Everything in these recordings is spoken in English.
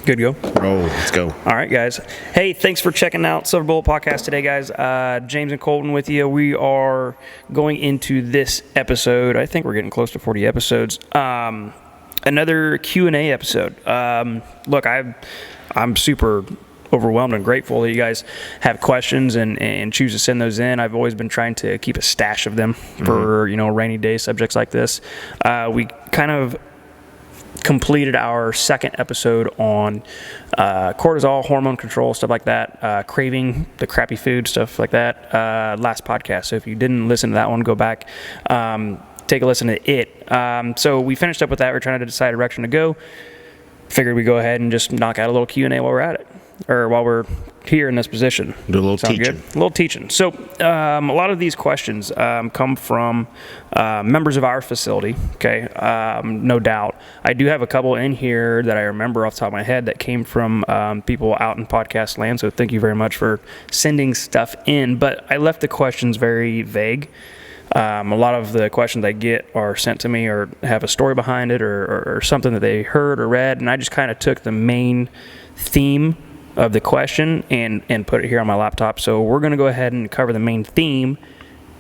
Good to go? Oh, let's go. All right, guys. Hey, thanks for checking out Silver Bullet Podcast today, guys. James and Colton with you. We are going into this episode. I think we're getting close to 40 episodes. Another Q&A episode. Look, I'm super overwhelmed and grateful that you guys have questions and choose to send those in. I've always been trying to keep a stash of them for, rainy day subjects like this. We kind of completed our second episode on cortisol, hormone control, stuff like that, craving the crappy food, stuff like that, last podcast. So if you didn't listen to that one, go back, take a listen to it. So we finished up with that. We're trying to decide a direction to go. Figured we'd go ahead and just knock out a little Q&A while we're at it, or while we're here in this position. Do a little Sound teaching. good? A little teaching. So a lot of these questions come from members of our facility, okay, no doubt. I do have a couple in here that I remember off the top of my head that came from people out in podcast land, so thank you very much for sending stuff in. But I left the questions very vague. A lot of the questions I get are sent to me or have a story behind it or something that they heard or read, and I just kind of took the main theme of the question and put it here on my laptop. So we're going to go ahead and cover the main theme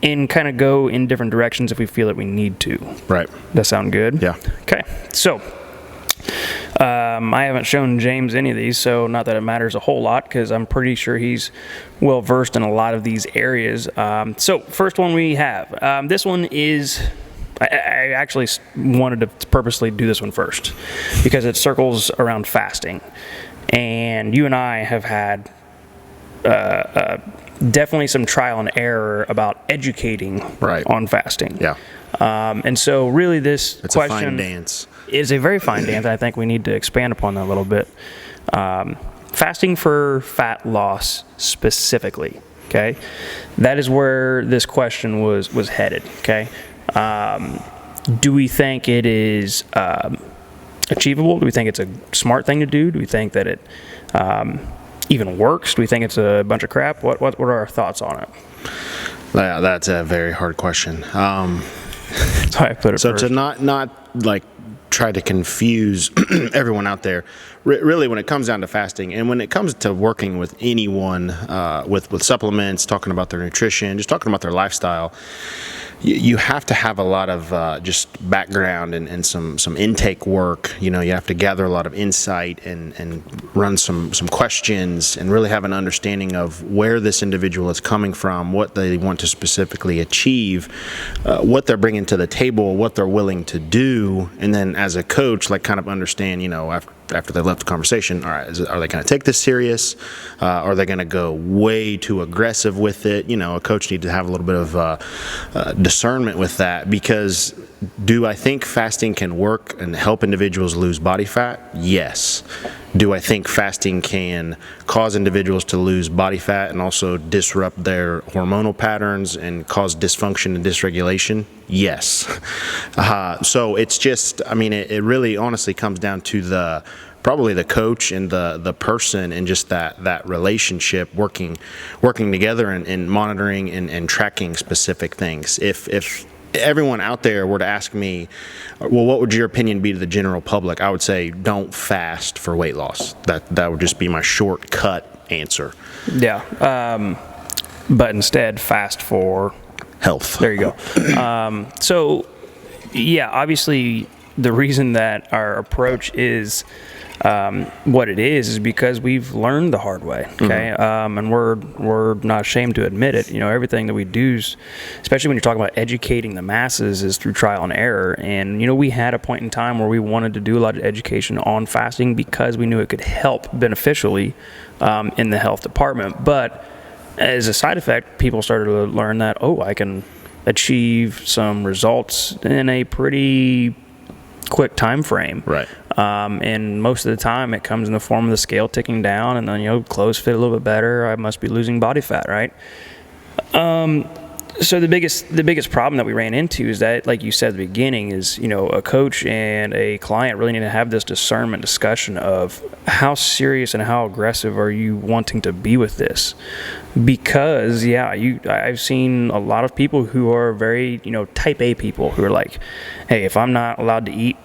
and kind of go in different directions if we feel that we need to. Right. That sound good? Yeah. Okay. So I haven't shown James any of these, so not that it matters a whole lot because I'm pretty sure he's well versed in a lot of these areas. So first one we have. This one is... I actually wanted to purposely do this one first because it circles around fasting. And you and I have had definitely some trial and error about educating on fasting. Yeah. And so really this it's question a fine dance. Is a very fine dance. I think we need to expand upon that a little bit. Fasting for fat loss specifically, okay? That is where this question was headed, okay? Do we think it is achievable? Do we think it's a smart thing to do? Do we think that it even works? Do we think it's a bunch of crap? What are our thoughts on it? Yeah, that's a very hard question. That's how I put it so first. to not like try to confuse everyone out there, really when it comes down to fasting and when it comes to working with anyone with supplements, talking about their nutrition, just talking about their lifestyle, you have to have a lot of just background and some intake work. You have to gather a lot of insight and run some questions and really have an understanding of where this individual is coming from, what they want to specifically achieve, what they're bringing to the table, what they're willing to do, and then as a coach, like kind of understand, after they left the conversation, all right, are they going to take this serious? Are they going to go way too aggressive with it? A coach needs to have a little bit of discernment with that, because do I think fasting can work and help individuals lose body fat? Yes. Do I think fasting can cause individuals to lose body fat and also disrupt their hormonal patterns and cause dysfunction and dysregulation? Yes. So it's just, it really honestly comes down to probably the coach and the person and just that relationship working together and monitoring and tracking specific things. If everyone out there were to ask me, well, what would your opinion be to the general public? I would say don't fast for weight loss. That would just be my shortcut answer. Yeah. But instead fast for health. There you go. So yeah, obviously the reason that our approach is what it is because we've learned the hard way, okay? And we're not ashamed to admit it. Everything that we do, especially when you're talking about educating the masses, is through trial and error. And we had a point in time where we wanted to do a lot of education on fasting because we knew it could help beneficially in the health department. But as a side effect, people started to learn that, I can achieve some results in a pretty quick time frame. Right. And most of the time it comes in the form of the scale ticking down, and then clothes fit a little bit better. I must be losing body fat, right? So the biggest problem that we ran into is that, like you said at the beginning, is a coach and a client really need to have this discernment discussion of how serious and how aggressive are you wanting to be with this, because I've seen a lot of people who are very type A people who are like, hey, if I'm not allowed to eat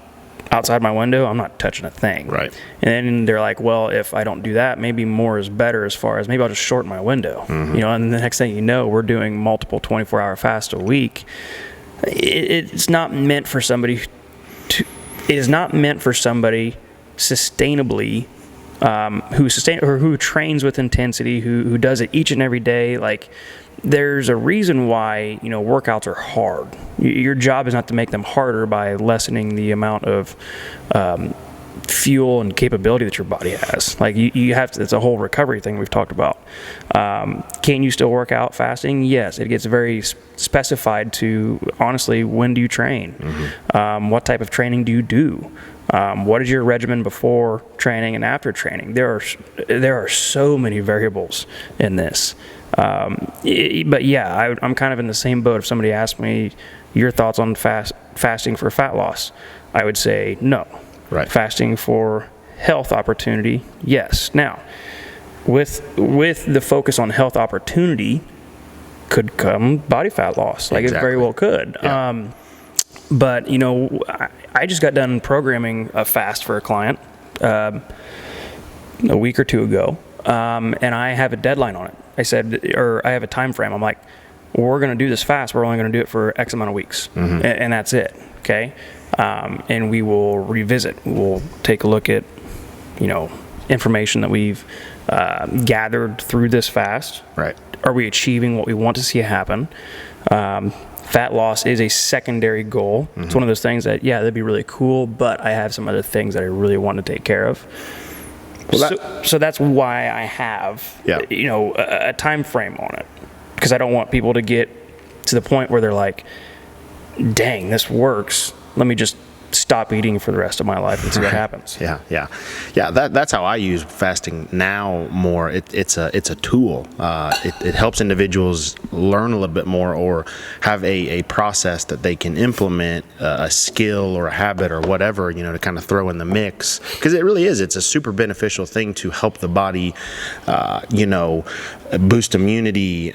outside my window, I'm not touching a thing. Right. And then they're like, well, if I don't do that, maybe more is better, as far as maybe I'll just shorten my window. And the next thing you know, we're doing multiple 24-hour fasts a week. It's not meant for somebody it is not meant for somebody sustainably who trains with intensity, who does it each and every day. Like, there's a reason why, workouts are hard. Your job is not to make them harder by lessening the amount of fuel and capability that your body has. Like, you have to, it's a whole recovery thing we've talked about. Can you still work out fasting? Yes. It gets very specified to, honestly, when do you train? What type of training do you do? What is your regimen before training and after training? There are so many variables in this. But yeah, I'm kind of in the same boat. If somebody asked me your thoughts on fasting for fat loss, I would say no. Right. Fasting for health opportunity, yes. Now, with the focus on health opportunity could come body fat loss. Like, exactly. It very well could. Yeah. But, I just got done programming a fast for a client a week or two ago, and I have a deadline on it. I have a time frame. I'm like, we're going to do this fast. We're only going to do it for X amount of weeks, and that's it, okay? And we will revisit. We'll take a look at, information that we've gathered through this fast. Right. Are we achieving what we want to see happen? Fat loss is a secondary goal. It's one of those things that, that'd be really cool, but I have some other things that I really want to take care of. Well, so that's why I have, a time frame on it, because I don't want people to get to the point where they're like, dang, this works. Let me just stop eating for the rest of my life and see what happens. Yeah. That's how I use fasting now more. It's a tool. It helps individuals learn a little bit more, or have a process that they can implement, a skill or a habit or whatever, to kind of throw in the mix. Because it really is. It's a super beneficial thing to help the body, boost immunity,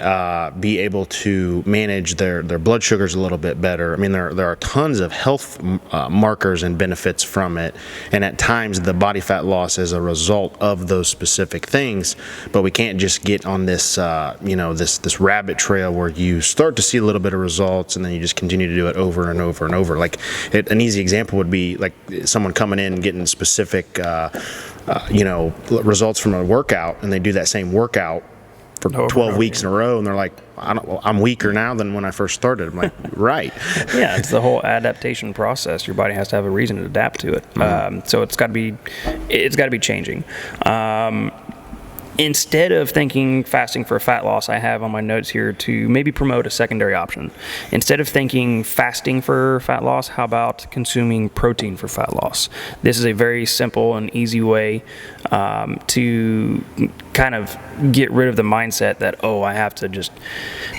be able to manage their blood sugars a little bit better. I mean, there are tons of health markers and benefits from it, and at times the body fat loss is a result of those specific things. But we can't just get on this this rabbit trail where you start to see a little bit of results and then you just continue to do it over and over and over. Like, an easy example would be like someone coming in and getting specific results from a workout, and they do that same workout for 12 weeks in a row, and they're like, I'm weaker now than when I first started. I'm like, right. Yeah, it's the whole adaptation process. Your body has to have a reason to adapt to it. So it's got to be changing. Instead of thinking fasting for fat loss, I have on my notes here to maybe promote a secondary option. Instead of thinking fasting for fat loss, how about consuming protein for fat loss? This is a very simple and easy way to kind of get rid of the mindset that, I have to just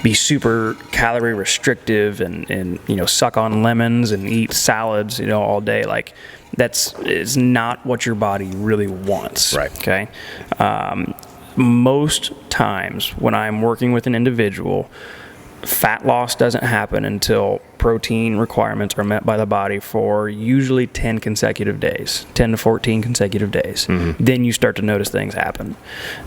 be super calorie restrictive and suck on lemons and eat salads, all day. Like, is not what your body really wants. Right. Okay. Most times when I'm working with an individual, fat loss doesn't happen until protein requirements are met by the body for usually 10 consecutive days, 10 to 14 consecutive days. Then you start to notice things happen.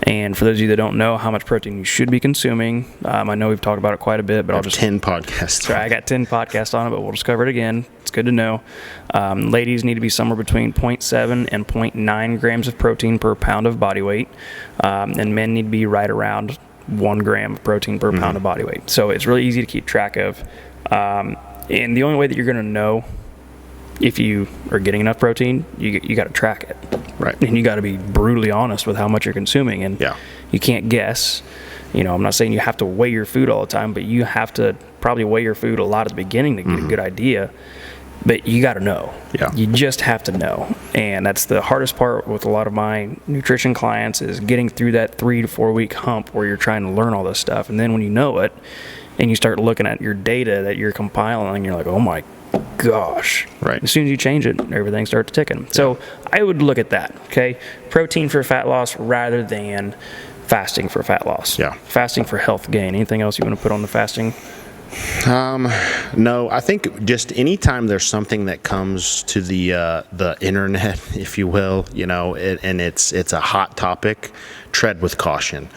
And for those of you that don't know how much protein you should be consuming, I know we've talked about it quite a bit, but I'll just 10 podcasts. Sorry, I got 10 podcasts on it, but we'll just cover it again. It's good to know. Ladies need to be somewhere between 0.7 and 0.9 grams of protein per pound of body weight, and men need to be right around 1 gram of protein per pound of body weight. So it's really easy to keep track of. And the only way that you're going to know if you are getting enough protein, you got to track it. Right. And you got to be brutally honest with how much you're consuming. And you can't guess. I'm not saying you have to weigh your food all the time, but you have to probably weigh your food a lot at the beginning to get a good idea. But you got to know. Yeah. You just have to know. And that's the hardest part with a lot of my nutrition clients, is getting through that 3 to 4 week hump where you're trying to learn all this stuff. And then when you know it and you start looking at your data that you're compiling, you're like, oh my gosh. Right. As soon as you change it, everything starts ticking. So I would look at that, okay? Protein for fat loss rather than fasting for fat loss. Yeah. Fasting for health gain. Anything else you want to put on the fasting? No, I think just anytime there's something that comes to the internet, if you will, and it's a hot topic, tread with caution.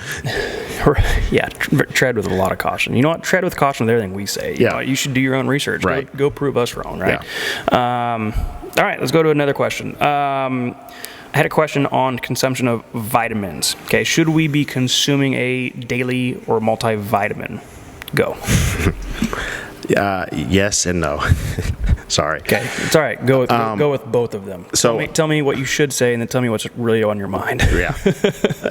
Yeah, tread with a lot of caution. You know what? Tread with caution with everything we say. You know what? You should do your own research. Right. Go prove us wrong, right? Yeah. All right, let's go to another question. I had a question on consumption of vitamins. Okay, should we be consuming a daily or multivitamin? Go. Yes and no. Sorry. Okay, it's all right. Go with both of them. So tell me what you should say, and then tell me what's really on your mind. Yeah.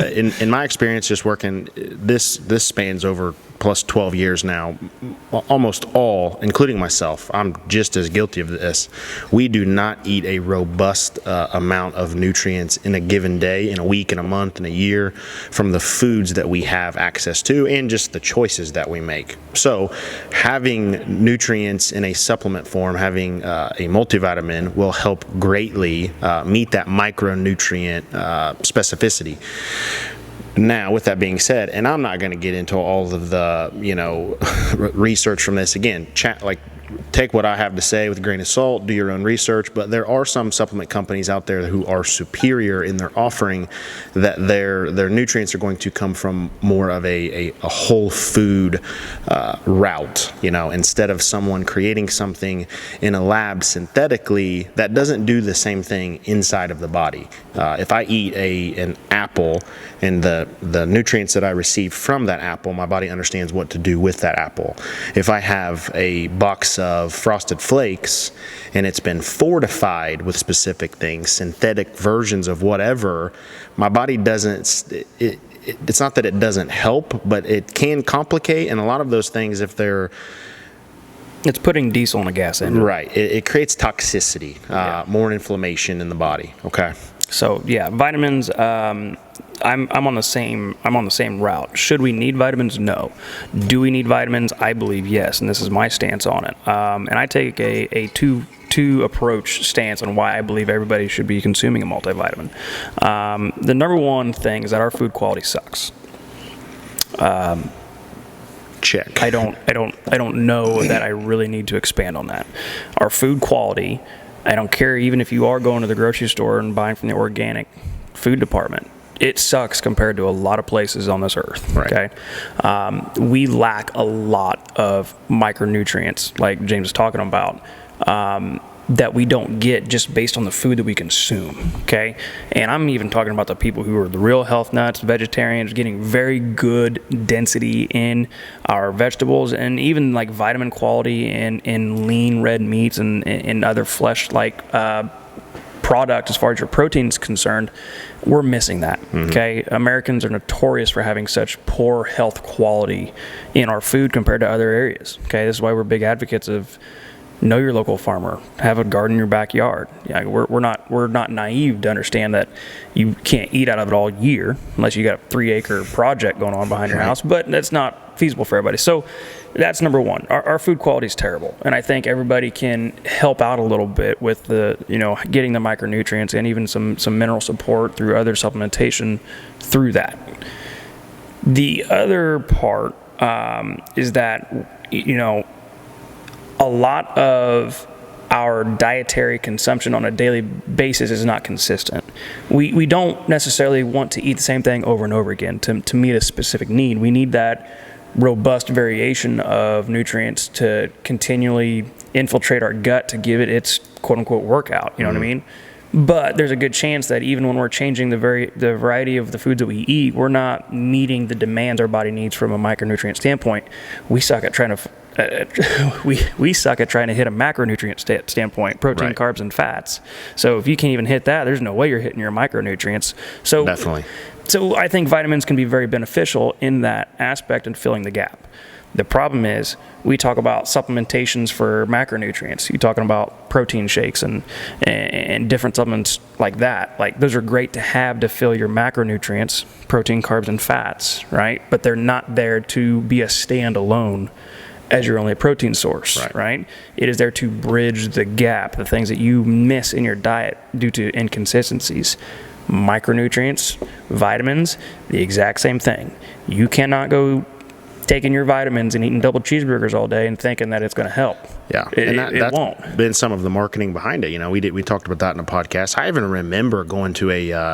In my experience, just working, this spans over plus 12 years now. Almost all, including myself, I'm just as guilty of this. We do not eat a robust amount of nutrients in a given day, in a week, in a month, in a year, from the foods that we have access to, and just the choices that we make. So, having nutrients in a supplement form, having a multivitamin, will help greatly meet that micronutrient specificity. Now, with that being said, and I'm not going to get into all of the, research from this again, take what I have to say with a grain of salt, do your own research, but there are some supplement companies out there who are superior in their offering, that their nutrients are going to come from more of a whole food route, instead of someone creating something in a lab synthetically that doesn't do the same thing inside of the body. If I eat an apple and the nutrients that I receive from that apple, my body understands what to do with that apple. If I have a box of Frosted Flakes and it's been fortified with specific things, synthetic versions of whatever, my body doesn't, it's not that it doesn't help, but it can complicate, and a lot of those things, if they're... It's putting diesel in a gas engine. Right. It creates toxicity, more inflammation in the body. Okay. So yeah, vitamins. I'm on the same route. Should we need vitamins? No. Do we need vitamins? I believe yes, and this is my stance on it. And I take a two approach stance on why I believe everybody should be consuming a multivitamin. The number one thing is that our food quality sucks. Check. I don't know that I really need to expand on that. Our food quality, I don't care even if you are going to the grocery store and buying from the organic food department, it sucks compared to a lot of places on this earth. Right. Okay, we lack a lot of micronutrients, like James is talking about, that we don't get just based on the food that we consume. Okay, and I'm even talking about the people who are the real health nuts, vegetarians, getting very good density in our vegetables, and even like vitamin quality in lean red meats and other flesh-like product as far as your protein is concerned. We're missing that. Okay, Americans are notorious for having such poor health quality in our food compared to other areas. Okay, this is why we're big advocates of know your local farmer, have a garden in your backyard. Yeah, we're not naive to understand that you can't eat out of it all year unless you got a 3-acre project going on behind your house, but that's not feasible for everybody. So that's number one. Our food quality is terrible, and I think everybody can help out a little bit with the getting the micronutrients and even some mineral support through other supplementation through that. The other part is that a lot of our dietary consumption on a daily basis is not consistent. We don't necessarily want to eat the same thing over and over again to meet a specific need. We need that robust variation of nutrients to continually infiltrate our gut to give it its quote-unquote workout. You know what I mean? But there's a good chance that even when we're changing the variety of the foods that we eat, we're not meeting the demands our body needs from a micronutrient standpoint. We suck at trying to we suck at trying to hit a macronutrient standpoint, protein, right, carbs, and fats. So if you can't even hit that, there's no way you're hitting your micronutrients. So definitely. So I think vitamins can be very beneficial in that aspect and filling the gap. The problem is we talk about supplementations for macronutrients. You're talking about protein shakes and different supplements like that. Like those are great to have to fill your macronutrients, protein, carbs, and fats, right? But they're not there to be a standalone as your only protein source, right? It is there to bridge the gap, the things that you miss in your diet due to inconsistencies. Micronutrients, vitamins, the exact same thing. You cannot go taking your vitamins and eating double cheeseburgers all day and thinking that it's going to help. Yeah, It won't. Been some of the marketing behind it. We talked about that in a podcast. I even remember going to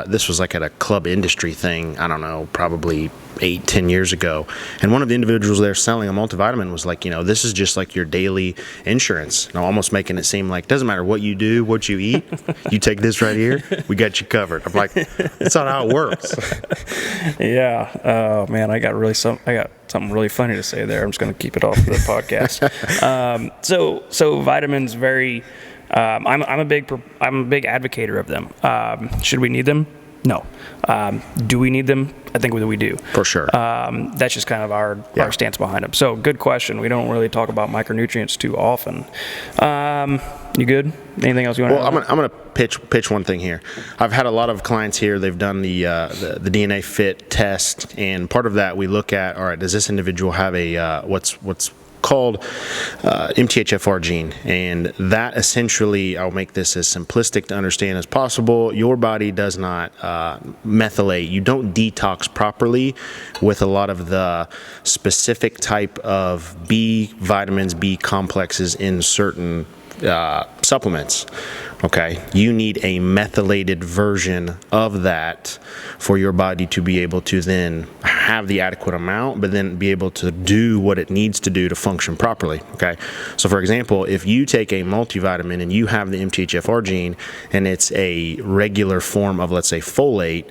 this was like at a club industry thing. I don't know, probably 8-10 years ago, and one of the individuals there selling a multivitamin was like, this is just like your daily insurance. And almost making it seem like doesn't matter what you do, what you eat, you take this right here, we got you covered. I'm like, that's not how it works. Yeah. Oh man, I got something really funny to say there. I'm just going to keep it off the podcast. So vitamins, very. I'm a big advocator of them. Should we need them? No. Do we need them? I think we do. For sure. That's just kind of our stance behind them. So good question. We don't really talk about micronutrients too often. You good? Anything else you want to add? Well, I'm going to pitch one thing here. I've had a lot of clients here. They've done the DNA fit test, and part of that we look at, all right, does this individual have a what's called MTHFR gene, and that essentially, I'll make this as simplistic to understand as possible. Your body does not methylate. You don't detox properly with a lot of the specific type of B vitamins, B complexes in certain supplements. Okay, you need a methylated version of that for your body to be able to then have the adequate amount, but then be able to do what it needs to do to function properly. Okay, so for example, if you take a multivitamin and you have the MTHFR gene and it's a regular form of, let's say, folate,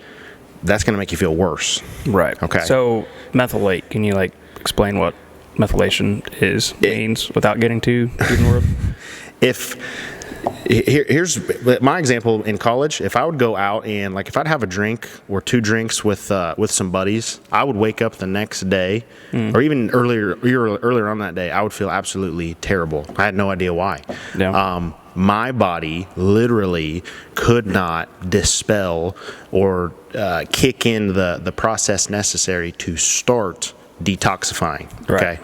that's going to make you feel worse. Right. Okay. So methylate, can you explain what methylation means without getting too deep in the word? Here's my example in college. If I would go out and if I'd have a drink or 2 drinks with some buddies, I would wake up the next day, or even earlier on that day, I would feel absolutely terrible. I had no idea why. Yeah. My body literally could not dispel or kick in the process necessary to start detoxifying. Okay. Right.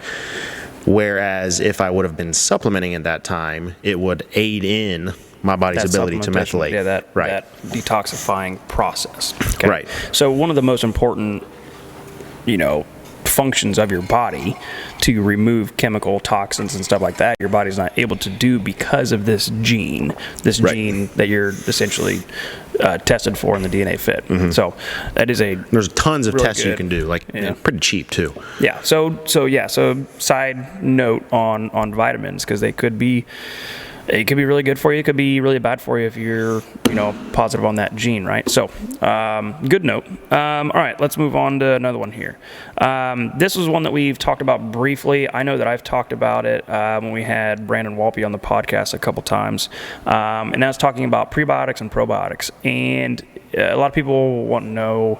Whereas if I would have been supplementing at that time, it would aid in my body's ability to methylate. Yeah, that detoxifying process. Okay? Right. So one of the most important, functions of your body to remove chemical toxins and stuff like that, your body's not able to do because of this gene gene that you're essentially tested for in the DNA fit. Mm-hmm. So that is there's tons of really tests you can do, pretty cheap too. Yeah. So side note on vitamins, because it could be really good for you. It could be really bad for you if you're, positive on that gene, right? So, good note. All right, let's move on to another one here. This was one that we've talked about briefly. I know that I've talked about it when we had Brandon Walpe on the podcast a couple times, and that's talking about prebiotics and probiotics. And a lot of people want to know,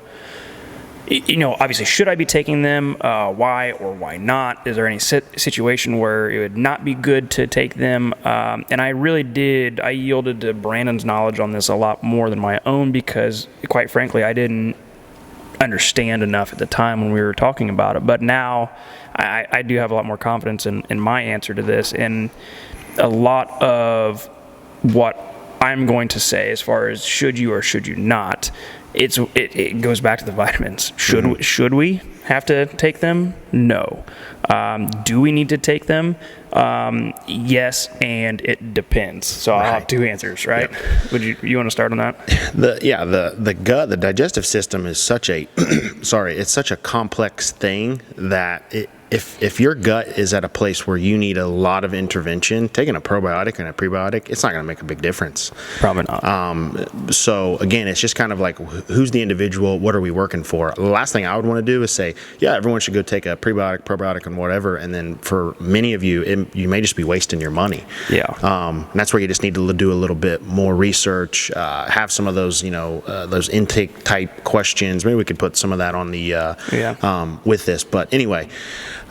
obviously, should I be taking them? Why or why not? Is there any situation where it would not be good to take them? And I yielded to Brandon's knowledge on this a lot more than my own, because, quite frankly, I didn't understand enough at the time when we were talking about it. But now I do have a lot more confidence in my answer to this, and a lot of what I'm going to say as far as should you or should you not, it goes back to the vitamins. Should we have to take them? No. Do we need to take them? Yes, and it depends. So I'll have 2 answers, right? Yep. Would you want to start on that? The gut, the digestive system is such a it's such a complex thing that if your gut is at a place where you need a lot of intervention, taking a probiotic and a prebiotic, it's not going to make a big difference. Probably not. So again, it's just kind of like, who's the individual? What are we working for? The last thing I would want to do is say, yeah, everyone should go take a prebiotic, probiotic, and whatever. And then for many of you, you may just be wasting your money. Yeah. And that's where you just need to do a little bit more research, have some of those, those intake type questions. Maybe we could put some of that on the, with this. But anyway,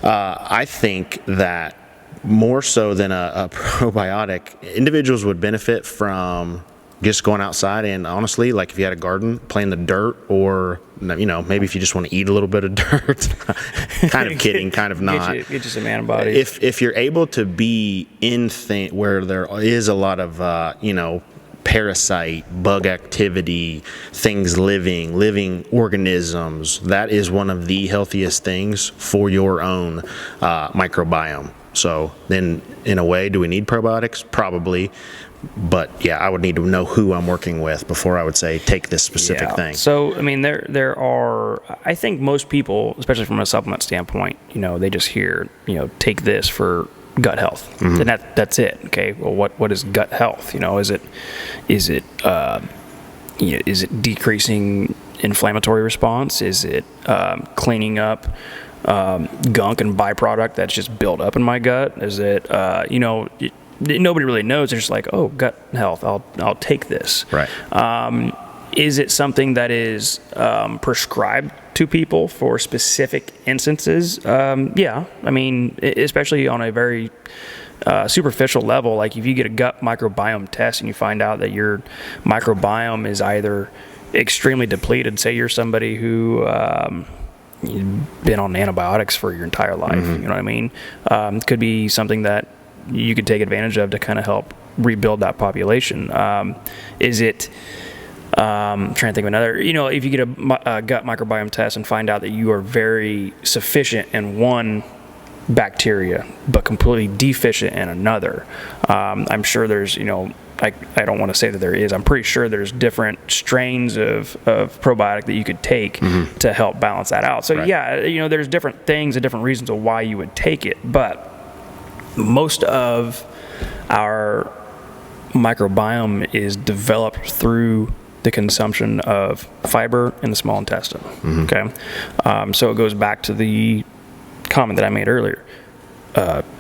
I think that more so than a probiotic, individuals would benefit from just going outside and, honestly, if you had a garden, playing the dirt, or maybe if you just want to eat a little bit of dirt. Kind of kidding, kind of not. Get you some antibodies. If you're able to be in where there is a lot of parasite, bug activity, things living organisms. That is one of the healthiest things for your own microbiome. So then, in a way, do we need probiotics? Probably. But yeah, I would need to know who I'm working with before I would say take this specific thing. So I mean, there are. I think most people, especially from a supplement standpoint, they just hear, take this for gut health, and that's it. Okay, well, what is gut health? Is it decreasing inflammatory response? Is it cleaning up gunk and byproduct that's just built up in my gut? Is it nobody really knows. They're just like, oh, gut health, I'll take this. Right. Is it something that is prescribed to people for specific instances? Yeah. I mean, especially on a very superficial level, like if you get a gut microbiome test and you find out that your microbiome is either extremely depleted, say you're somebody who you've been on antibiotics for your entire life, you know what I mean? It could be something that you could take advantage of to kind of help rebuild that population. Is it, I'm trying to think of another, if you get a gut microbiome test and find out that you are very sufficient in one bacteria, but completely deficient in another, I'm sure there's, I don't want to say that there is, I'm pretty sure there's different strains of probiotic that you could take to help balance that out. So yeah, there's different things and different reasons of why you would take it, but most of our microbiome is developed through the consumption of fiber in the small intestine. Okay, so it goes back to the comment that I made earlier.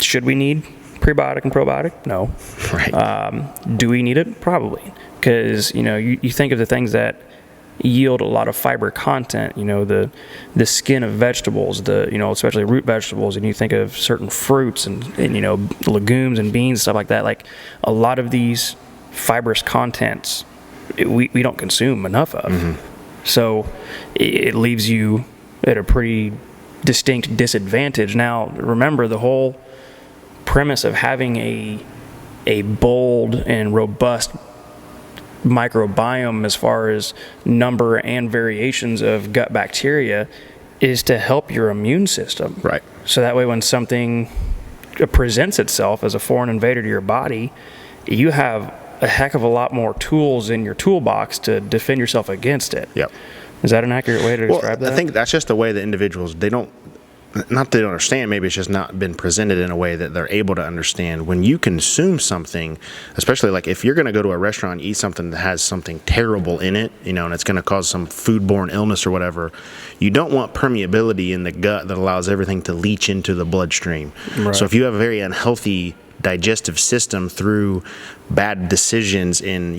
Should we need prebiotic and probiotic? No. Right. Do we need it? Probably, because you think of the things that yield a lot of fiber content, the skin of vegetables, especially root vegetables, and you think of certain fruits and legumes and beans, stuff like that. Like a lot of these fibrous contents we don't consume enough of. So it leaves you at a pretty distinct disadvantage. Now remember, the whole premise of having a bold and robust microbiome as far as number and variations of gut bacteria is to help your immune system. Right. So that way when something presents itself as a foreign invader to your body, you have a heck of a lot more tools in your toolbox to defend yourself against it. Yep. Is that an accurate way to describe that? I think that's just the way that individuals, they don't understand, maybe it's just not been presented in a way that they're able to understand. When you consume something, especially like if you're going to go to a restaurant and eat something that has something terrible in it, and it's going to cause some foodborne illness or whatever, you don't want permeability in the gut that allows everything to leach into the bloodstream. Right. So if you have a very unhealthy digestive system through bad decisions in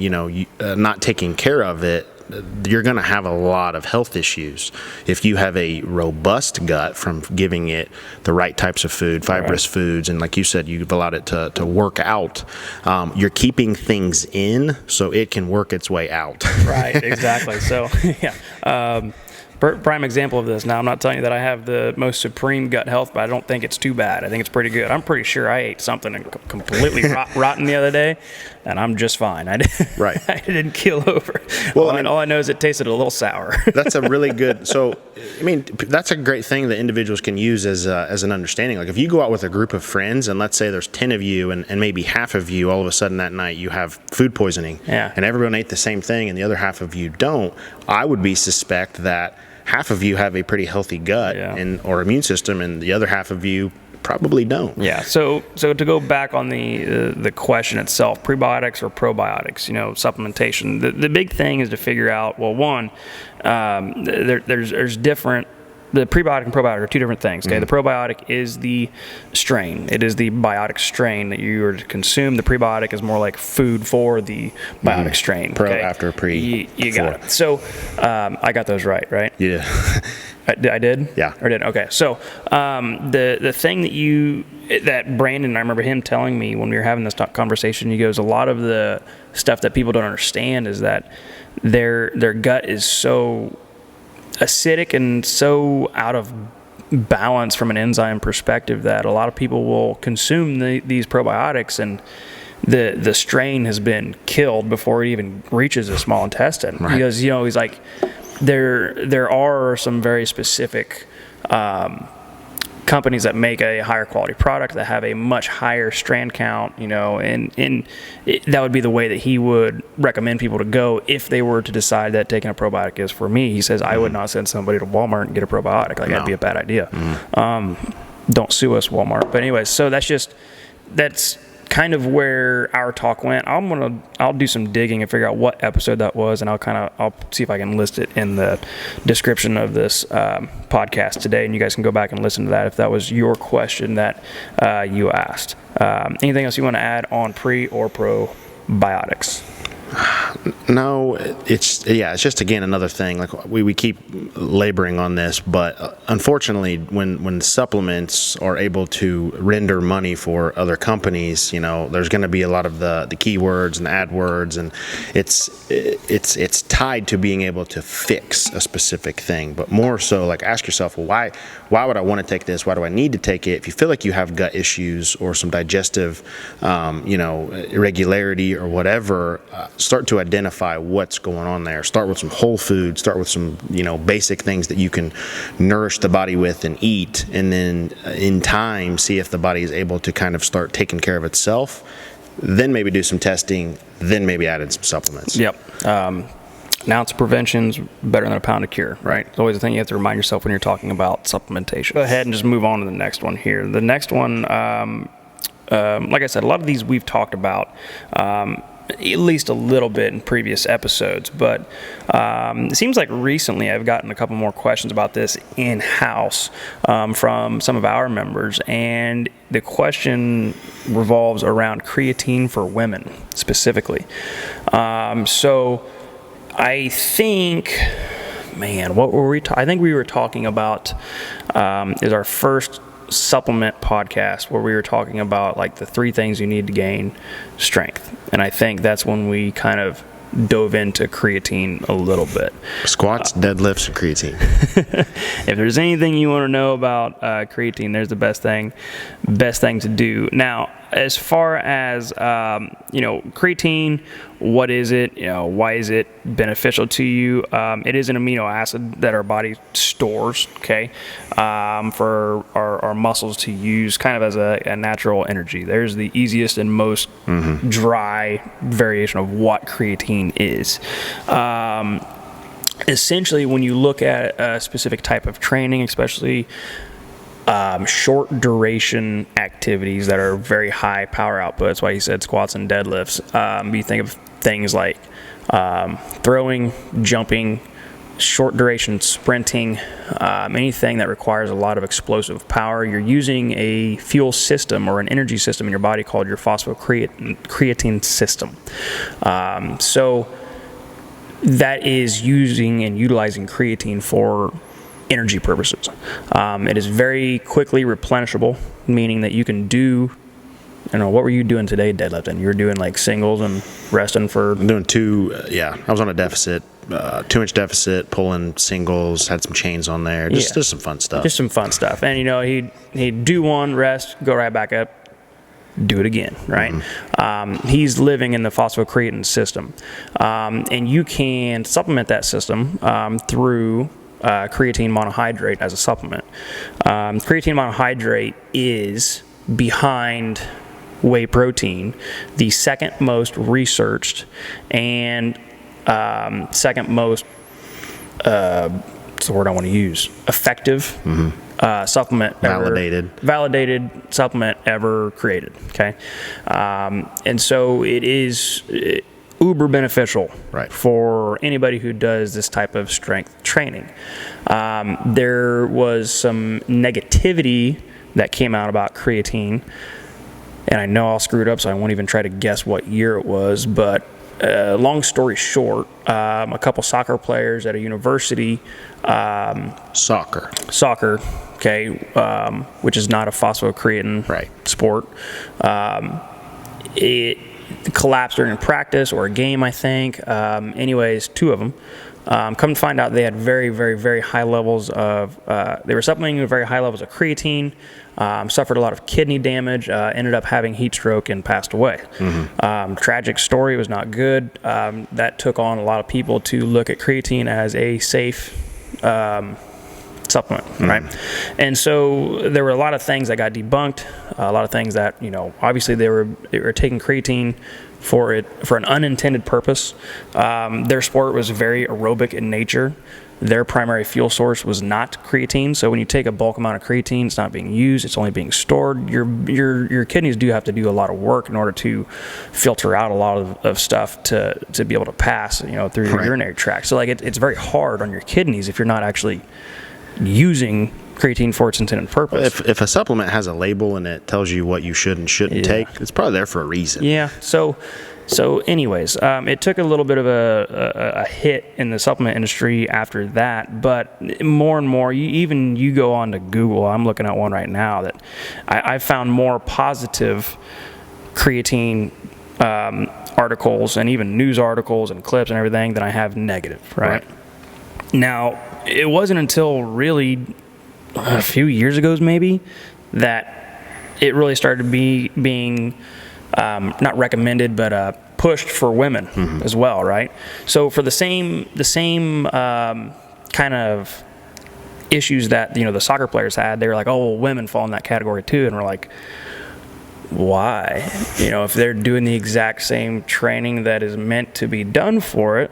not taking care of it, you're going to have a lot of health issues. If you have a robust gut from giving it the right types of food, fibrous foods, and like you said, you've allowed it to work out, you're keeping things in so it can work its way out. Right, exactly. So, yeah. Prime example of this. Now, I'm not telling you that I have the most supreme gut health, but I don't think it's too bad. I think it's pretty good. I'm pretty sure I ate something completely rotten the other day, and I'm just fine. I didn't keel over. Well, all I know is it tasted a little sour. That's a really good. So, I mean, that's a great thing that individuals can use as an understanding. Like if you go out with a group of friends, and let's say there's 10 of you, and maybe half of you, all of a sudden that night you have food poisoning, and everyone ate the same thing, and the other half of you don't. I would suspect that half of you have a pretty healthy gut or immune system, and the other half of you probably don't. Yeah. So to go back on the question itself, prebiotics or probiotics, supplementation. The big thing is to figure out. Well, one, there's different. The prebiotic and probiotic are two different things. Okay, the probiotic is the strain. It is the biotic strain that you are to consume. The prebiotic is more like food for the biotic strain. Pro, after, pre. You got it. So I got those right? Yeah. I did? Yeah. Or did? Okay. So the thing that Brandon, I remember him telling me when we were having this conversation, he goes, a lot of the stuff that people don't understand is that their gut is so acidic and so out of balance from an enzyme perspective that a lot of people will consume these probiotics and the strain has been killed before it even reaches the small intestine. Right. Because he's like, there are some very specific companies that make a higher quality product that have a much higher strand count, and that would be the way that he would recommend people to go if they were to decide that taking a probiotic is for me. He says, I would not send somebody to Walmart and get a probiotic. Like, that'd be a bad idea. Don't sue us, Walmart. But anyways, so that's kind of where our talk went. I'll do some digging and figure out what episode that was, and I'll see if I can list it in the description of this podcast today, and you guys can go back and listen to that if that was your question that you asked. Anything else you want to add on pre or probiotics? No, it's just, again, another thing. Like, we keep laboring on this, but unfortunately, when supplements are able to render money for other companies, there's going to be a lot of the keywords and the AdWords, and it's tied to being able to fix a specific thing. But more so, like, ask yourself, well, why would I want to take this? Why do I need to take it? If you feel like you have gut issues or some digestive, irregularity or whatever, start to identify what's going on there. Start with some whole food, start with some, basic things that you can nourish the body with and eat, and then in time, see if the body is able to kind of start taking care of itself. Then maybe do some testing, then maybe add in some supplements. Yep. An ounce of prevention's better than a pound of cure, right? It's always a thing you have to remind yourself when you're talking about supplementation. Go ahead and just move on to the next one here. The next one, like I said, a lot of these we've talked about, at least a little bit in previous episodes, but it seems like recently I've gotten a couple more questions about this in-house from some of our members, and the question revolves around creatine for women specifically. So I think, what were we I think we were talking about is our first supplement podcast where we were talking about like the 3 things you need to gain strength, and I think that's when we kind of dove into creatine a little bit. Squats, deadlifts, and creatine. If there's anything you want to know about creatine, there's the best thing to do. Now, as far as creatine, what is it? Why is it beneficial to you? It is an amino acid that our body stores, okay, for our muscles to use kind of as a natural energy. There's the easiest and most dry variation of what creatine is. Essentially, when you look at a specific type of training, especially short duration activities that are very high power output, that's why he said squats and deadlifts. You think of things like throwing, jumping, short duration sprinting, anything that requires a lot of explosive power. You're using a fuel system or an energy system in your body called your phosphocreatine system. So that is using and utilizing creatine for energy purposes. It is very quickly replenishable, meaning that you can do, what were you doing today deadlifting? You were doing like singles and resting for... I'm doing 2, I was on a deficit, 2-inch deficit, pulling singles, had some chains on there, just some fun stuff. Just some fun stuff. And, he'd do one, rest, go right back up, do it again, right? He's living in the phosphocreatine system. And you can supplement that system through creatine monohydrate as a supplement. Creatine monohydrate is, behind whey protein, the second most researched and second most, what's the word I want to use, effective supplement validated supplement ever created, okay? And so it is uber beneficial for anybody who does this type of strength training. There was some negativity that came out about creatine, and I know I'll screw it up, so I won't even try to guess what year it was, but long story short, a couple soccer players at a university, Soccer, okay, which is not a phosphocreatine sport, it collapsed during practice or a game, I think. Anyways, 2 of them Come to find out, they had very, very, very high levels of, they were supplementing with very high levels of creatine, suffered a lot of kidney damage, ended up having heat stroke and passed away. Tragic story, was not good. That took on a lot of people to look at creatine as a safe supplement, right? And so there were a lot of things that got debunked, a lot of things that, obviously they were taking creatine for an unintended purpose. Their sport was very aerobic in nature. Their primary fuel source was not creatine. So when you take a bulk amount of creatine, it's not being used, it's only being stored. Your kidneys do have to do a lot of work in order to filter out a lot of stuff to be able to pass, through your urinary tract. So it's very hard on your kidneys if you're not actually using creatine for its intended purpose. If a supplement has a label and it tells you what you should and shouldn't take, it's probably there for a reason. Yeah. So anyways, it took a little bit of a hit in the supplement industry after that, but more and more, you go on to Google, I'm looking at one right now that I found more positive creatine articles and even news articles and clips and everything than I have negative, right? Now, it wasn't until really a few years ago maybe that it really started being not recommended but pushed for women as well, right? So for the same kind of issues that the soccer players had, they were like, oh, well, women fall in that category too, and we're like, why? If they're doing the exact same training that is meant to be done for it,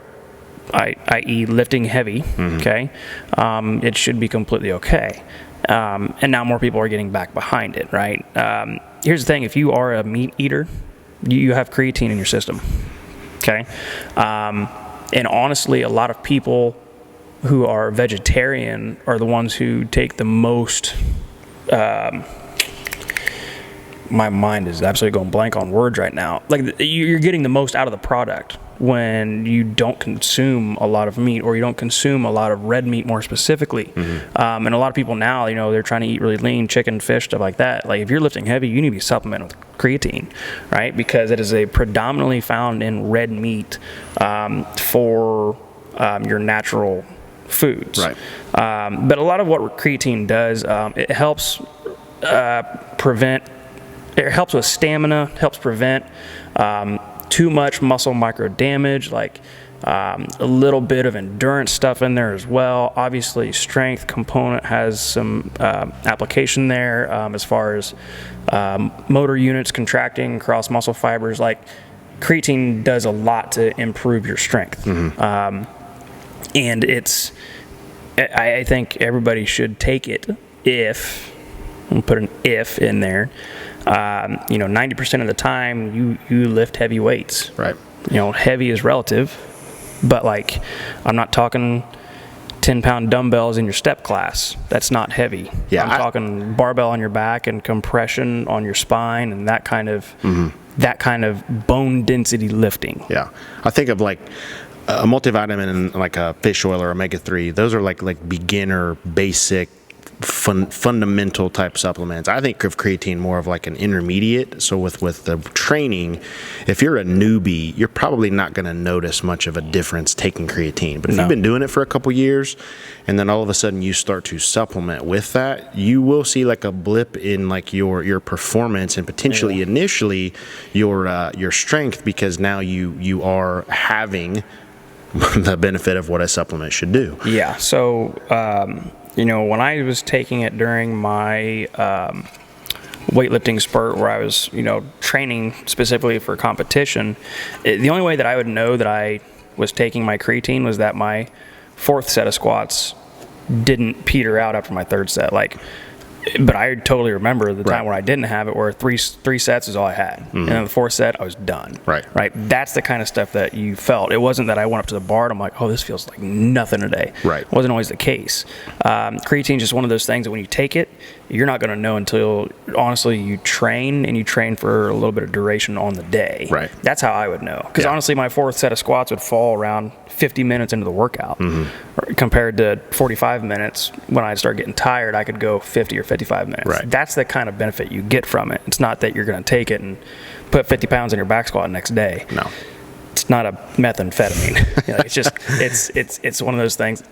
i.e. lifting heavy, okay, it should be completely okay. And now more people are getting back behind it, right? Here's the thing, if you are a meat eater, you have creatine in your system, okay? And honestly, a lot of people who are vegetarian are the ones who take the most, my mind is absolutely going blank on words right now. You're getting the most out of the product when you don't consume a lot of meat, or you don't consume a lot of red meat more specifically. And a lot of people now, they're trying to eat really lean, chicken, fish, stuff like that. If you're lifting heavy, you need to be supplementing with creatine, right? Because it is predominantly found in red meat for your natural foods. Right. But a lot of what creatine does, it helps prevent, it helps with stamina, helps prevent too much muscle micro damage, a little bit of endurance stuff in there as well. Obviously, strength component has some application there as far as motor units contracting across muscle fibers. Creatine does a lot to improve your strength. And I think everybody should take it if, I'll put an if in there, 90% of the time you lift heavy weights. Right. Heavy is relative, but I'm not talking 10-pound dumbbells in your step class. That's not heavy. Yeah, I'm talking barbell on your back and compression on your spine and that kind of bone density lifting. Yeah. I think of a multivitamin and a fish oil or omega-3. Those are like beginner basic fundamental type supplements. I think of creatine more of an intermediate. So with the training, if you're a newbie, you're probably not going to notice much of a difference taking creatine. But if you've been doing it for a couple years, and then all of a sudden you start to supplement with that, you will see a blip in your performance and potentially initially your strength, because now you are having the benefit of what a supplement should do. Yeah. So when I was taking it during my weightlifting spurt, where I was, training specifically for competition, the only way that I would know that I was taking my creatine was that my fourth set of squats didn't peter out after my third set. But I totally remember the time where I didn't have it, where three sets is all I had. And then the fourth set, I was done. Right. That's the kind of stuff that you felt. It wasn't that I went up to the bar and I'm like, oh, this feels like nothing today. Right. It wasn't always the case. Creatine is just one of those things that when you take it, you're not going to know until, honestly, you train, and you train for a little bit of duration on the day. Right. That's how I would know. Because honestly, my fourth set of squats would fall around 50 minutes into the workout. Compared to 45 minutes, when I'd start getting tired, I could go 50 or 55 minutes. Right. That's the kind of benefit you get from it. It's not that you're going to take it and put 50 pounds in your back squat next day. No. it's not a methamphetamine. It's one of those things.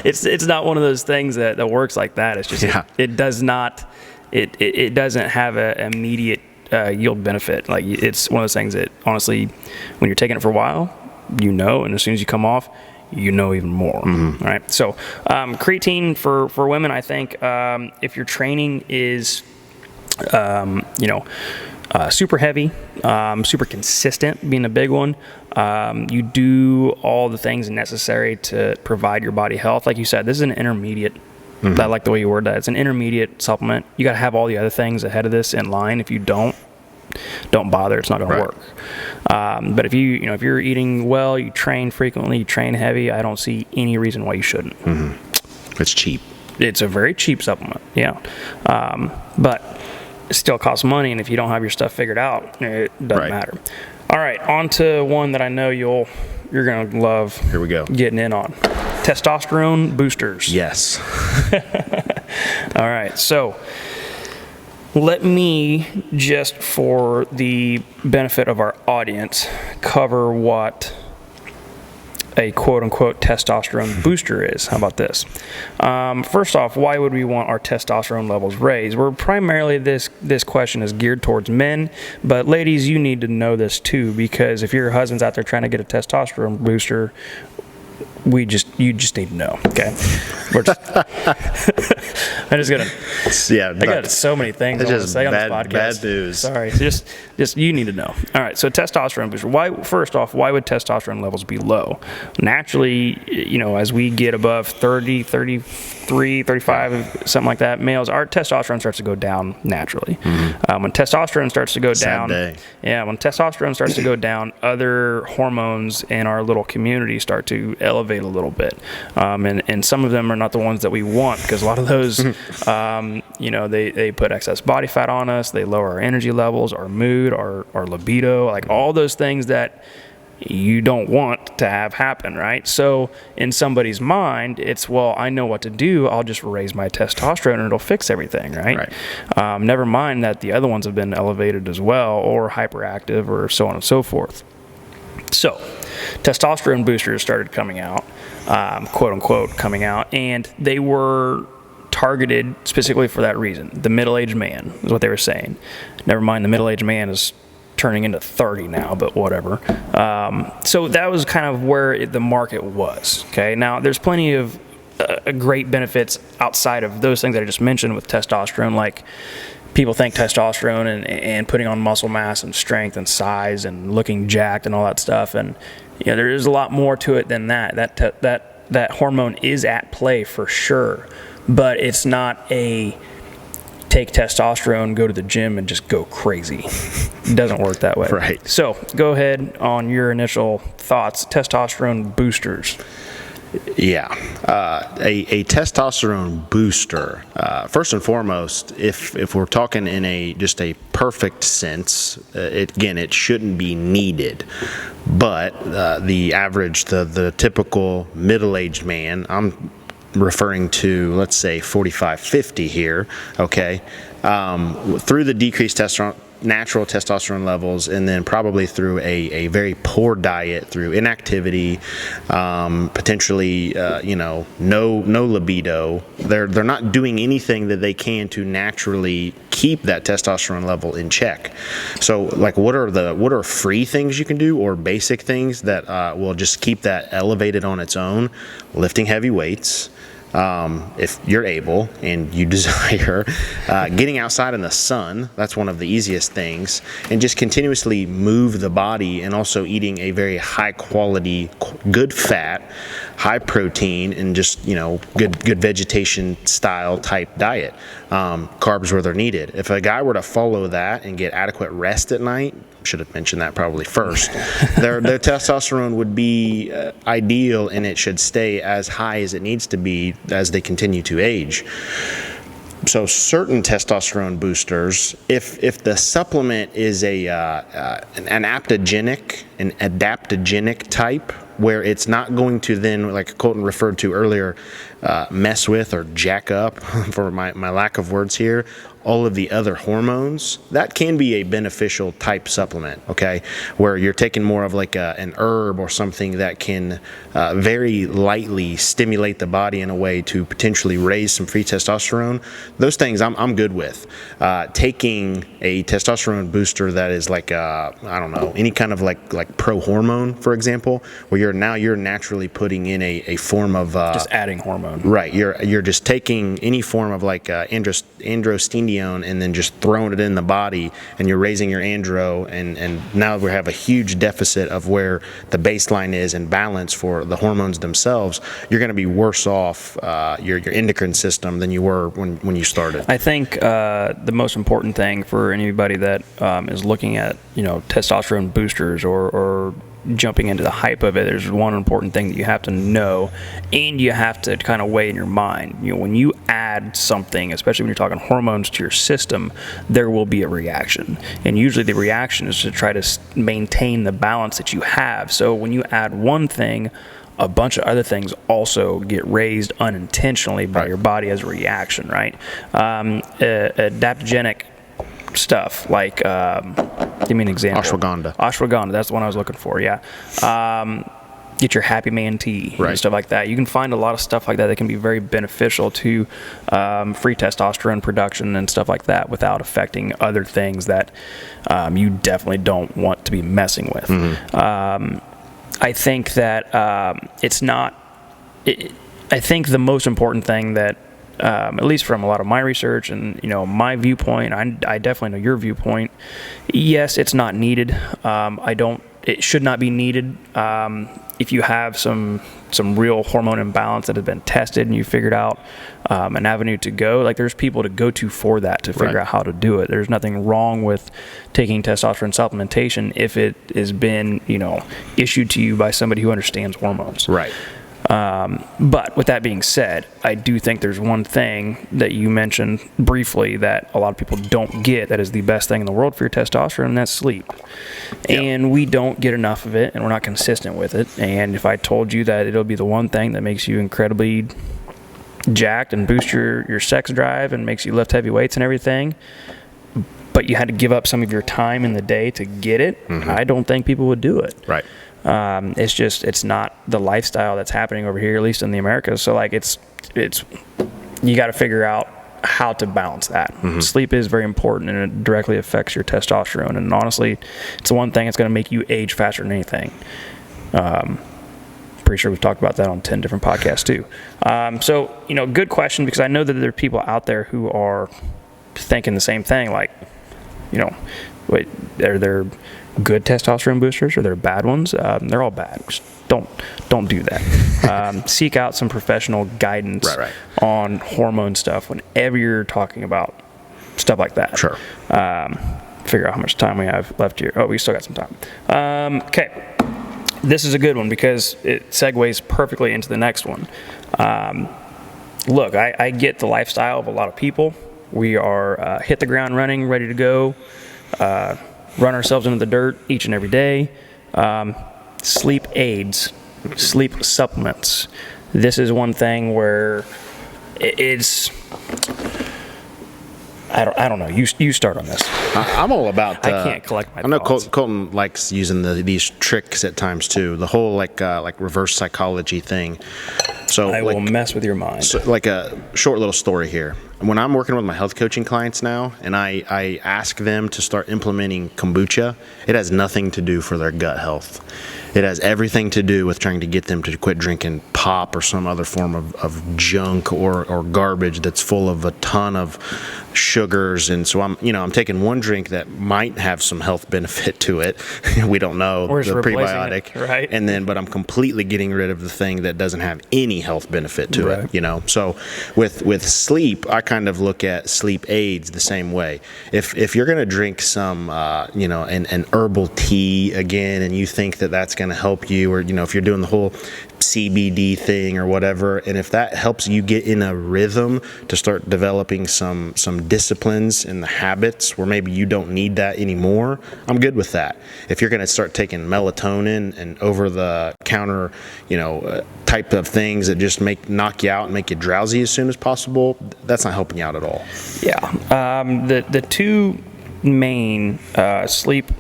It's not one of those things that works like that. It's just it doesn't have an immediate yield benefit. Like, it's one of those things that honestly, when you're taking it for a while, and as soon as you come off, even more. Right? So creatine for women, I think if your training is super heavy, super consistent being a big one, you do all the things necessary to provide your body health. Like you said, this is an intermediate. I like the way you word that. It's an intermediate supplement. You got to have all the other things ahead of this in line. If you don't bother. It's not going to work. But if if you're eating well, you train frequently, you train heavy, I don't see any reason why you shouldn't. It's cheap. It's a very cheap supplement. Yeah. But it still costs money, and if you don't have your stuff figured out, it doesn't matter. All right, on to one that I know you're going to love. Here we go. Getting in on. Testosterone boosters. Yes. All right, so let me, just for the benefit of our audience, cover what a quote-unquote testosterone booster is. How about this? First off, why would we want our testosterone levels raised? Primarily this question is geared towards men, but ladies, you need to know this too, because if your husband's out there trying to get a testosterone booster, you just need to know. Okay, I'm just gonna. Yeah, I got so many things I want to say on this podcast. Bad news. Sorry, just you need to know. All right, so testosterone booster. First off, why would testosterone levels be low? Naturally, as we get above 30, 33, 35, something like that, males, our testosterone starts to go down naturally. When testosterone starts to go down, when testosterone starts to go down, other hormones in our little community start to elevate a little bit, and some of them are not the ones that we want, because a lot of those, they put excess body fat on us. They lower our energy levels, our mood, our libido, like all those things that you don't want to have happen, right? So in somebody's mind, it's, well, I know what to do. I'll just raise my testosterone and it'll fix everything, right? Never mind that the other ones have been elevated as well, or hyperactive, or so on and so forth. So testosterone boosters started coming out, quote unquote coming out, and they were targeted specifically for that reason. The middle-aged man is what they were saying. Never mind, the middle-aged man is turning into 30 now, but whatever. So that was kind of where the market was. Okay, now there's plenty of great benefits outside of those things that I just mentioned with testosterone. Like, people think testosterone and putting on muscle mass and strength and size and looking jacked and all that stuff, and there is a lot more to it than that. That hormone is at play for sure, but it's not a take testosterone, go to the gym, and just go crazy. It doesn't work that way. Right. So go ahead on your initial thoughts. Testosterone boosters. Yeah. A testosterone booster, first and foremost, if we're talking in just a perfect sense, it shouldn't be needed. But the average, the typical middle-aged man, I'm referring to, let's say 45, 50 here, okay, through the decreased natural testosterone levels, and then probably through a very poor diet, through inactivity, potentially no libido. They're not doing anything that they can to naturally keep that testosterone level in check. So, like, what are free things you can do, or basic things that will just keep that elevated on its own? Lifting heavy weights, if you're able and you desire, getting outside in the sun, that's one of the easiest things, and just continuously move the body, and also eating a very high quality, good fat, high protein, and just good vegetation style type diet. Carbs where they're needed. If a guy were to follow that and get adequate rest at night, should have mentioned that probably first, their testosterone would be ideal, and it should stay as high as it needs to be as they continue to age. So certain testosterone boosters, if the supplement is an adaptogenic type, where it's not going to then, like Colton referred to earlier, mess with or jack up, for my lack of words here, all of the other hormones, that can be a beneficial type supplement, okay? Where you're taking more of like an herb or something that can very lightly stimulate the body in a way to potentially raise some free testosterone. Those things I'm good with. Taking a testosterone booster that is like, I don't know, any kind of like pro hormone, for example, where you're naturally putting in a form of just adding hormone. Right. You're just taking any form of like androstenedione and then just throwing it in the body, and you're raising your andro, and now we have a huge deficit of where the baseline is and balance for the hormones themselves. You're going to be worse off your endocrine system than you were when you started. I think the most important thing for anybody that is looking at testosterone boosters or jumping into the hype of it, there's one important thing that you have to know, and you have to kind of weigh in your mind. When you add something, especially when you're talking hormones to your system, there will be a reaction, and usually the reaction is to try to maintain the balance that you have. So when you add one thing, a bunch of other things also get raised unintentionally by your body as a reaction, right? Adaptogenic stuff like give me an example. Ashwagandha, that's the one I was looking for. Get your happy man tea and stuff like that. You can find a lot of stuff like that that can be very beneficial to free testosterone production and stuff like that without affecting other things that you definitely don't want to be messing with. I think that I think the most important thing that at least from a lot of my research and my viewpoint, I definitely know your viewpoint. Yes, it's not needed. It should not be needed. If you have some real hormone imbalance that has been tested and you figured out an avenue to go, like there's people to go to for that to figure out how to do it. There's nothing wrong with taking testosterone supplementation if it has been issued to you by somebody who understands hormones. Right. But with that being said, I do think there's one thing that you mentioned briefly that a lot of people don't get that is the best thing in the world for your testosterone, and that's sleep. Yep. And we don't get enough of it, and we're not consistent with it. And if I told you that it'll be the one thing that makes you incredibly jacked and boost your sex drive and makes you lift heavy weights and everything, but you had to give up some of your time in the day to get it, I don't think people would do it. Right. It's not the lifestyle that's happening over here, at least in the Americas. So like it's you got to figure out how to balance that. Sleep is very important, and it directly affects your testosterone. And honestly, it's the one thing that's going to make you age faster than anything. Pretty sure we've talked about that on 10 different podcasts too. So good question, because I know that there are people out there who are thinking the same thing. Like, wait, are there good testosterone boosters or they're bad ones? They're all bad. Just don't do that. Seek out some professional guidance on hormone stuff whenever you're talking about stuff like that. Sure. Figure out how much time we have left here. Oh, we still got some time. Okay. This is a good one because it segues perfectly into the next one. Look, I get the lifestyle of a lot of people. We are hit the ground running, ready to go. Run ourselves into the dirt each and every day. Sleep aids, sleep supplements. This is one thing where it's I don't know. You start on this. I'm all about. I can't collect my. I know thoughts. Colton likes using these tricks at times too. The whole like reverse psychology thing. So I will mess with your mind. So like a short little story here. When I'm working with my health coaching clients now, and I ask them to start implementing kombucha, it has nothing to do for their gut health. It has everything to do with trying to get them to quit drinking pop or some other form of junk or garbage that's full of a ton of sugars. And so I'm taking one drink that might have some health benefit to it. We don't know, or the prebiotic, right? And but I'm completely getting rid of the thing that doesn't have any health benefit to it. So with sleep, I kind of look at sleep aids the same way. If you're going to drink some an herbal tea again, and you think that that's going to help you, or if you're doing the whole CBD thing or whatever, and if that helps you get in a rhythm to start developing some disciplines in the habits where maybe you don't need that anymore, I'm good with that. If you're going to start taking melatonin and over the counter type of things that just knock you out and make you drowsy as soon as possible, that's not helping you out at all. Yeah, The two main sleep,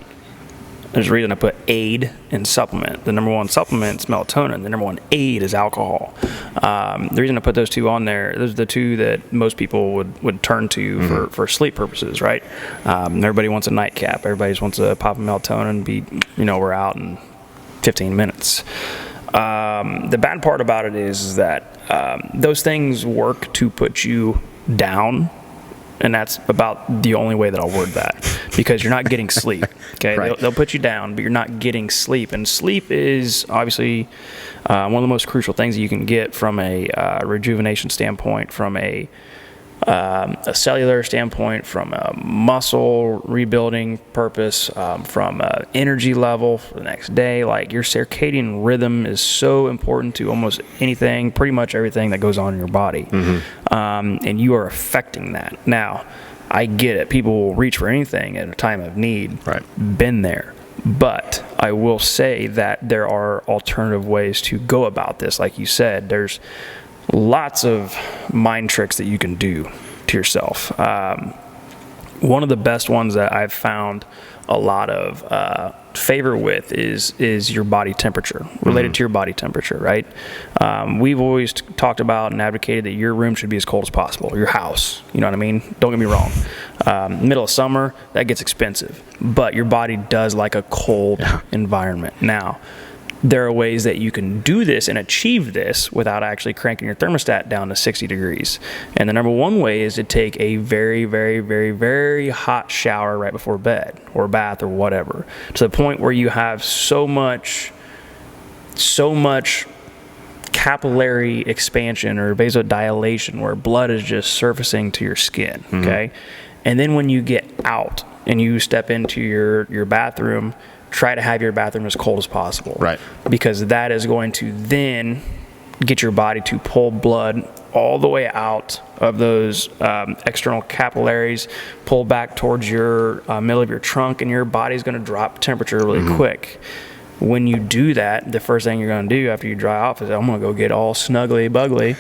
there's a reason I put aid and supplement. The number one supplement is melatonin. The number one aid is alcohol. The reason I put those two on there, those are the two that most people would turn to for sleep purposes, right? Everybody wants a nightcap. Everybody just wants to pop a melatonin, we're out in 15 minutes. The bad part about it is that those things work to put you down. And that's about the only way that I'll word that, because you're not getting sleep. Okay, Right. they'll put you down, but you're not getting sleep. And sleep is obviously one of the most crucial things that you can get from a rejuvenation standpoint, from a cellular standpoint, from a muscle rebuilding purpose, from an energy level for the next day. Like, your circadian rhythm is so important to almost anything, pretty much everything that goes on in your body. And you are affecting that. Now, I get it. People will reach for anything at a time of need. Right. Been there. But I will say that there are alternative ways to go about this. Like you said, there's lots of mind tricks that you can do to yourself. One of the best ones that I've found a lot of favor with is your body temperature, related to your body temperature, right? We've always talked about and advocated that your room should be as cold as possible, your house, you know what I mean? Don't get me wrong. Middle of summer, that gets expensive, but your body does like a cold environment. Now, there are ways that you can do this and achieve this without actually cranking your thermostat down to 60 degrees. And the number one way is to take a very, very, very, very hot shower right before bed, or bath, or whatever, to the point where you have so much capillary expansion or vasodilation, where blood is just surfacing to your skin. Okay. And then when you get out and you step into your bathroom, try to have your bathroom as cold as possible. Right. Because that is going to then get your body to pull blood all the way out of those external capillaries, pull back towards your middle of your trunk, and your body's going to drop temperature really quick. When you do that, the first thing you're going to do after you dry off is, I'm going to go get all snuggly buggly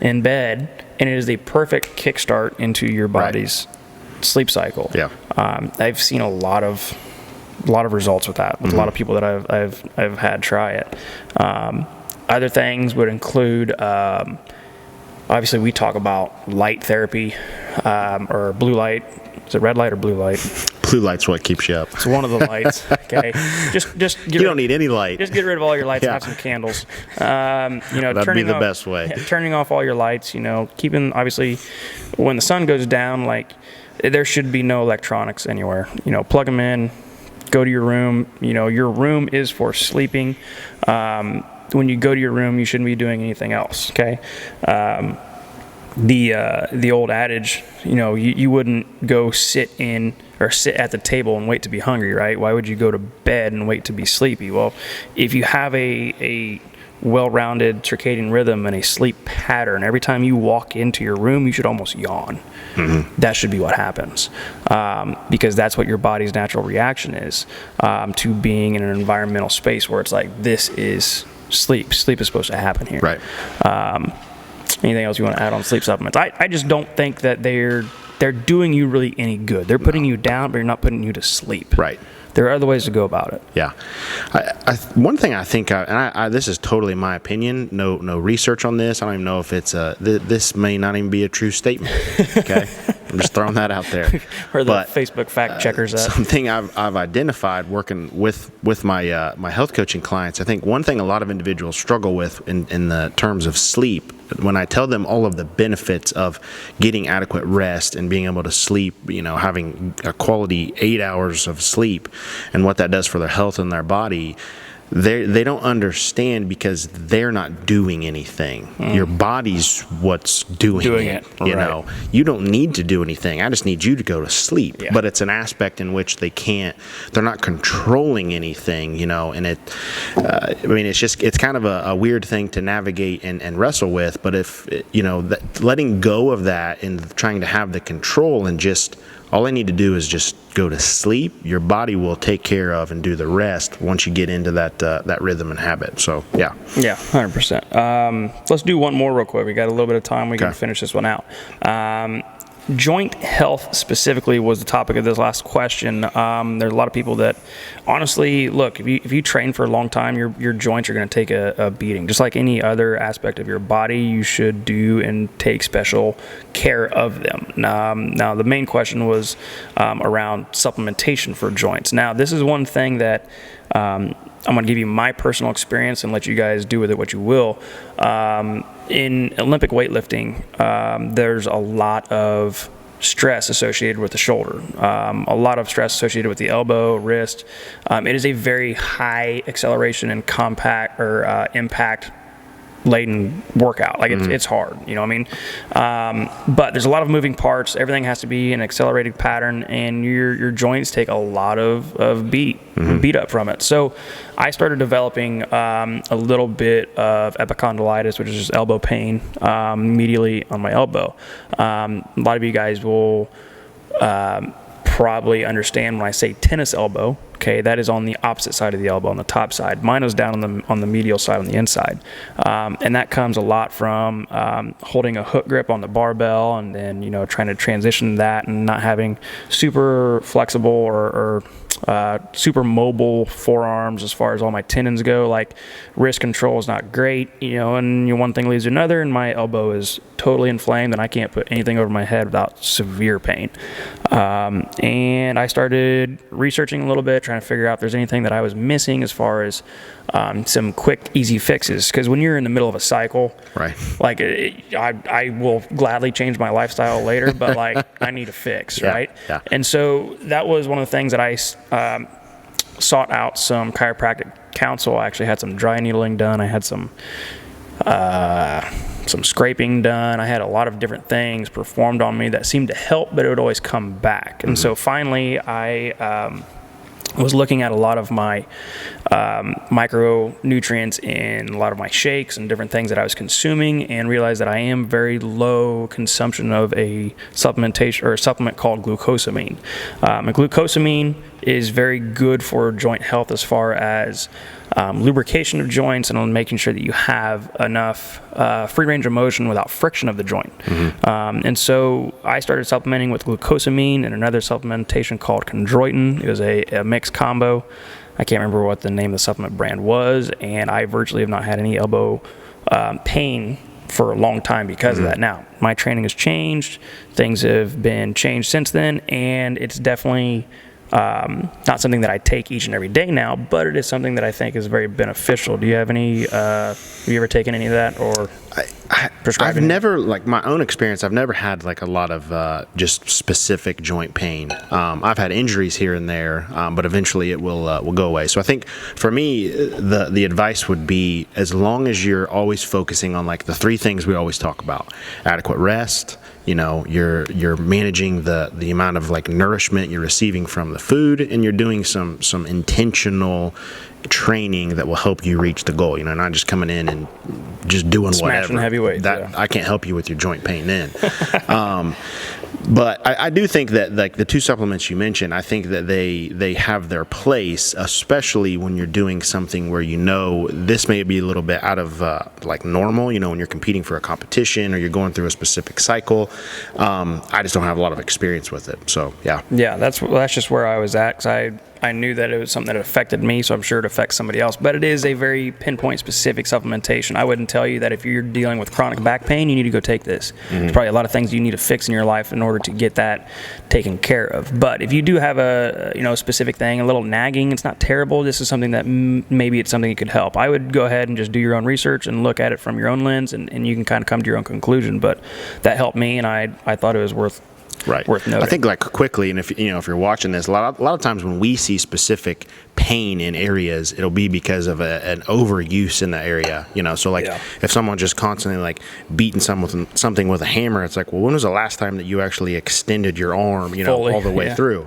in bed, and it is the perfect kickstart into your body's sleep cycle. Yeah. I've seen a lot of results with that, with a lot of people that I've had try it. Other things would include, obviously we talk about light therapy, or blue light. Is it red light or blue light? Blue light's what keeps you up. It's one of the lights. Okay, just You don't need any light. Just get rid of all your lights and have some candles. That'd be the best way. Turning off all your lights. Keeping, obviously, when the sun goes down, like, there should be no electronics anywhere. Plug them in. Go to your room. Your room is for sleeping. When you go to your room, you shouldn't be doing anything else. Okay. The old adage, you wouldn't go sit at the table and wait to be hungry, right? Why would you go to bed and wait to be sleepy? Well, if you have a well-rounded circadian rhythm and a sleep pattern, every time you walk into your room, you should almost yawn. That should be what happens, because that's what your body's natural reaction is to being in an environmental space where it's like, this is sleep. Sleep is supposed to happen here. Right. Anything else you want to add on sleep supplements? I just don't think that they're doing you really any good. They're putting you down, but you're not putting you to sleep. Right. There are other ways to go about it. Yeah. One thing I think, this is totally my opinion, no research on this. I don't even know if it's this may not even be a true statement. Okay. I'm just throwing that out there. Where the Facebook fact checkers at. Something I've identified working with my my health coaching clients. I think one thing a lot of individuals struggle with in the terms of sleep, when I tell them all of the benefits of getting adequate rest and being able to sleep, having a quality 8 hours of sleep, and what that does for their health and their body, they don't understand, because they're not doing anything. Your body's what's doing it. Right. You don't need to do anything. I just need you to go to sleep. Yeah. But it's an aspect in which they're not controlling anything, and it's kind of a weird thing to navigate and wrestle with. But if, letting go of that and trying to have the control, and just, all I need to do is just go to sleep, your body will take care of and do the rest once you get into that rhythm and habit. So, yeah. Yeah, 100%. Let's do one more real quick. We got a little bit of time. We can finish this one out. joint health specifically was the topic of this last question. There's a lot of people that honestly, look, if you train for a long time, your joints are going to take a beating. Just like any other aspect of your body, you should do and take special care of them. Now the main question was around supplementation for joints. Now, this is one thing that I'm going to give you my personal experience and let you guys do with it what you will. In Olympic weightlifting, there's a lot of stress associated with the shoulder, a lot of stress associated with the elbow, wrist. It is a very high acceleration and compact or impact laden workout. Like it's hard, you know what I mean? But there's a lot of moving parts. Everything has to be an accelerated pattern, and your joints take a lot of beat up from it. So I started developing a little bit of epicondylitis, which is just elbow pain, medially on my elbow. A lot of you guys will probably understand when I say tennis elbow. Okay, that is on the opposite side of the elbow, on the top side. Mine was down on the medial side, on the inside, and that comes a lot from holding a hook grip on the barbell, and then trying to transition that and not having super flexible or super mobile forearms as far as all my tendons go. Like wrist control is not great, and one thing leads to another, and my elbow is totally inflamed, and I can't put anything over my head without severe pain. And I started researching a little bit, trying to figure out if there's anything that I was missing as far as some quick, easy fixes. Because when you're in the middle of a cycle, right? Like I will gladly change my lifestyle later, but like I need a fix, right? Yeah. And so that was one of the things that I sought out some chiropractic counsel. I actually had some dry needling done. I had some scraping done. I had a lot of different things performed on me that seemed to help, but it would always come back. And so finally I was looking at a lot of my micronutrients in a lot of my shakes and different things that I was consuming, and realized that I am very low consumption of a supplementation or a supplement called glucosamine. And glucosamine is very good for joint health as far as lubrication of joints and on making sure that you have enough free range of motion without friction of the joint. And so I started supplementing with glucosamine and another supplementation called chondroitin. It was a mixed combo. I can't remember what the name of the supplement brand was, and I virtually have not had any elbow pain for a long time because of that. Now, my training has changed. Things have been changed since then, and it's definitely not something that I take each and every day now, but it is something that I think is very beneficial. Do you have any, have you ever taken any of that or prescribed? I've never, like my own experience, I've never had like a lot of just specific joint pain. I've had injuries here and there, but eventually it will go away. So I think for me, the advice would be, as long as you're always focusing on like the three things we always talk about: adequate rest, you're managing the amount of like nourishment you're receiving from the food, and you're doing some intentional training that will help you reach the goal, not just coming in and just doing smashing whatever. Heavy weights, that I can't help you with your joint pain then. But I do think that like the two supplements you mentioned, I think that they have their place, especially when you're doing something where this may be a little bit out of like normal, when you're competing for a competition or you're going through a specific cycle. I just don't have a lot of experience with it. So yeah. Yeah, that's just where I was at, because I knew that it was something that affected me, so I'm sure it affects somebody else. But it is a very pinpoint specific supplementation. I wouldn't tell you that if you're dealing with chronic back pain, you need to go take this. There's probably a lot of things you need to fix in your life in order to get that taken care of. But if you do have a specific thing, a little nagging, it's not terrible. This is something that maybe it's something that could help. I would go ahead and just do your own research and look at it from your own lens, and you can kind of come to your own conclusion. But that helped me, and I thought it was worth noting. I think like quickly, and if you're watching this, a lot of times when we see specific pain in areas, it'll be because of an overuse in the area. So like if someone just constantly like beating something with a hammer, it's like, well, when was the last time that you actually extended your arm, fully, all the way through?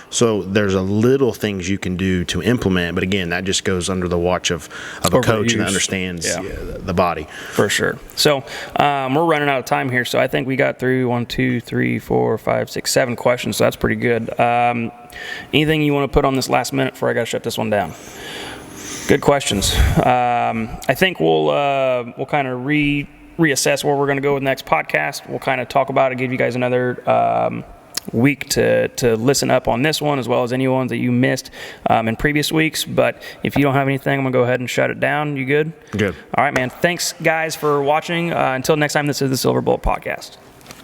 So there's a little things you can do to implement, but again, that just goes under the watch of a coach that understands the body. For sure. So we're running out of time here, so I think we got through 1, 2, 3, 4, 5, 6, 7 questions, so that's pretty good. Anything you want to put on this last minute before I got to shut this one down? Good questions. I think we'll kind of reassess where we're going to go with the next podcast. We'll kind of talk about it, give you guys another week to listen up on this one, as well as any ones that you missed in previous weeks. But if you don't have anything, I'm going to go ahead and shut it down. You good? Good. All right, man. Thanks, guys, for watching. Until next time, this is the Silver Bullet Podcast.